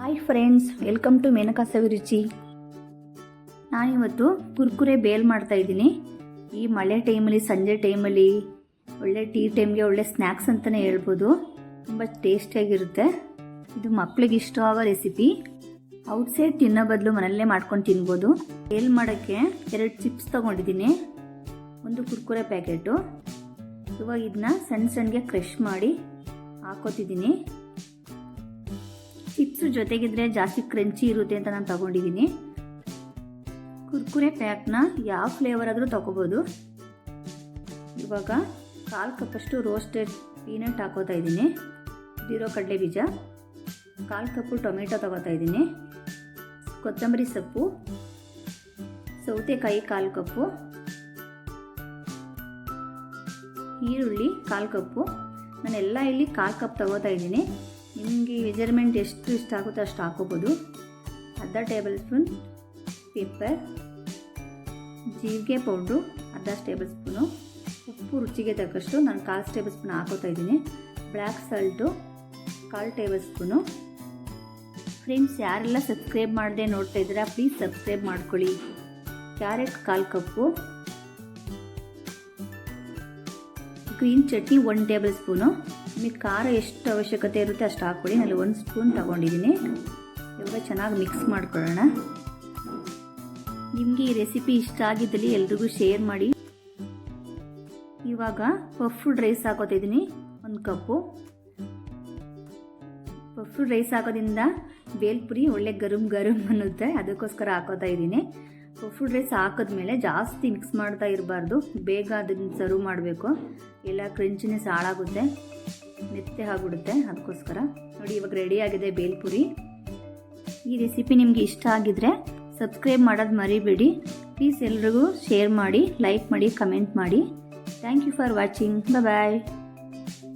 Hi friends, welcome to Menaka Saviruchi. ನಾನಿವತ್ತು Kurkure bale ಮಾಡ್ತಾ ಇದ್ದೀನಿ. ಈ ಮಳೆ ಟೈಮಲ್ಲಿ, ಸಂಜೆ ಟೈಮಲ್ಲಿ ಒಳ್ಳೆ ಟೀ ಟೈಮ್ಗೆ ಒಳ್ಳೆ ಸ್ನ್ಯಾಕ್ಸ್ ಅಂತಲೇ ಹೇಳ್ಬೋದು. ತುಂಬ ಟೇಸ್ಟಿಯಾಗಿರುತ್ತೆ. ಇದು ಮಕ್ಕಳಿಗೆ ಇಷ್ಟ ಆಗೋ ರೆಸಿಪಿ. ಔಟ್ಸೈಡ್ ತಿನ್ನೋ ಬದಲು ಮನೆಯಲ್ಲೇ ಮಾಡ್ಕೊಂಡು ತಿನ್ಬೋದು. ಬೇಲ್ ಮಾಡೋಕ್ಕೆ 2 ಚಿಪ್ಸ್ ತೊಗೊಂಡಿದ್ದೀನಿ, 1 ಕುರ್ಕುರೆ ಪ್ಯಾಕೆಟು. ಇವಾಗ ಇದನ್ನ ಸಣ್ಣಗೆ ಕ್ರಷ್ ಮಾಡಿ ಹಾಕೋತಿದ್ದೀನಿ. ಚಿಪ್ಸ್ ಜೊತೆಗಿದ್ರೆ ಜಾಸ್ತಿ ಕ್ರಂಚಿ ಇರುತ್ತೆ ಅಂತ ನಾನು ತಗೊಂಡಿದ್ದೀನಿ. ಕುರ್ಕುರೆ ಪ್ಯಾಕ್ನ ಯಾವ ಫ್ಲೇವರ್ ಆದರೂ ತಗೋಬೋದು. ಇವಾಗ 1/4 ಕಪ್ಪಷ್ಟು ರೋಸ್ಟೆಡ್ ಪೀನಟ್ ಹಾಕೋತಾ ಇದ್ದೀನಿ. ಇದಿರೋ ಕಡಲೆ ಬೀಜ, 1/4 ಕಪ್ಪು ಟೊಮೆಟೊ ತಗೋತಾ ಇದ್ದೀನಿ. ಕೊತ್ತಂಬರಿ ಸೊಪ್ಪು, ಸೌತೆಕಾಯಿ 1/4 ಕಪ್ಪು, ಈರುಳ್ಳಿ 1/4 ಕಪ್ಪು. ನಾನೆಲ್ಲ ಇಲ್ಲಿ 1/4 ಕಪ್ ತಗೋತಾ ಇದ್ದೀನಿ. ನಿಮಗೆ ಮೆಜರ್ಮೆಂಟ್ ಎಷ್ಟು ಇಷ್ಟ ಆಗುತ್ತೋ ಅಷ್ಟು ಹಾಕೋಬೋದು. 1/2 ಟೇಬಲ್ ಸ್ಪೂನ್ ಪೆಪ್ಪರ್, ಜೀರಿಗೆ ಪೌಡ್ರು 1/2 ಟೇಬಲ್ ಸ್ಪೂನು, ಉಪ್ಪು ರುಚಿಗೆ ತಕ್ಕಷ್ಟು ನಾನು 1/4 ಟೇಬಲ್ ಸ್ಪೂನ್ ಹಾಕೋತಾ ಇದ್ದೀನಿ. Black salt 1/4 table spoon. Friends, ಯಾರೆಲ್ಲ ಸಬ್ಸ್ಕ್ರೈಬ್ ಮಾಡದೆ ನೋಡ್ತಾ ಇದ್ದೀರಾ ಪ್ಲೀಸ್ ಸಬ್ಸ್ಕ್ರೈಬ್ ಮಾಡ್ಕೊಳ್ಳಿ. ಕ್ಯಾರೆಟ್ 1/4 ಕಪ್ಪು, ಗ್ರೀನ್ ಚಟ್ನಿ 1 ಟೇಬಲ್ ಸ್ಪೂನು. ನಿಮಗೆ ಖಾರ ಎಷ್ಟು ಅವಶ್ಯಕತೆ ಇರುತ್ತೆ ಅಷ್ಟು ಹಾಕ್ಕೊಳ್ಳಿ. ನಾನು 1 ಸ್ಪೂನ್ ತಗೊಂಡಿದ್ದೀನಿ. ಇವಾಗ ಚೆನ್ನಾಗಿ ಮಿಕ್ಸ್ ಮಾಡ್ಕೊಳ್ಳೋಣ. ನಿಮಗೆ ಈ ರೆಸಿಪಿ ಇಷ್ಟ ಆಗಿದ್ದಲ್ಲಿ ಎಲ್ರಿಗೂ ಶೇರ್ ಮಾಡಿ. ಇವಾಗ ಪಫ್ಡ್ ರೈಸ್ ಹಾಕೋತಿದ್ದೀನಿ 1 ಕಪ್ಪು. ಪಫ್ಡ್ ರೈಸ್ ಹಾಕೋದ್ರಿಂದ ಬೇಲ್ಪುರಿ ಒಳ್ಳೆ ಗರಂ ಅನ್ನುತ್ತೆ, ಅದಕ್ಕೋಸ್ಕರ ಹಾಕೋತಾ ಇದ್ದೀನಿ. ಪಫ್ಡ್ ರೈಸ್ ಹಾಕಿದ್ಮೇಲೆ ಜಾಸ್ತಿ ಮಿಕ್ಸ್ ಮಾಡ್ತಾ ಇರಬಾರ್ದು, ಬೇಗ ಅದನ್ನು ಸರ್ವ್ ಮಾಡಬೇಕು. ಎಲ್ಲ ಕ್ರಂಚಿನೆಸ್ ಹಾಳಾಗುತ್ತೆ, ಮೆತ್ತೆ ಆಗಿಬಿಡುತ್ತೆ. ಅದಕ್ಕೋಸ್ಕರ ನೋಡಿ, ಇವಾಗ ರೆಡಿ ಆಗಿದೆ ಬೇಲ್ಪುರಿ. ಈ ರೆಸಿಪಿ ನಿಮಗೆ ಇಷ್ಟ ಆಗಿದ್ರೆ ಸಬ್ಸ್ಕ್ರೈಬ್ ಮಾಡೋದು ಮರಿಬೇಡಿ. ಪ್ಲೀಸ್ ಎಲ್ರಿಗೂ ಶೇರ್ ಮಾಡಿ, ಲೈಕ್ ಮಾಡಿ, ಕಮೆಂಟ್ ಮಾಡಿ. Thank you for watching. Bye.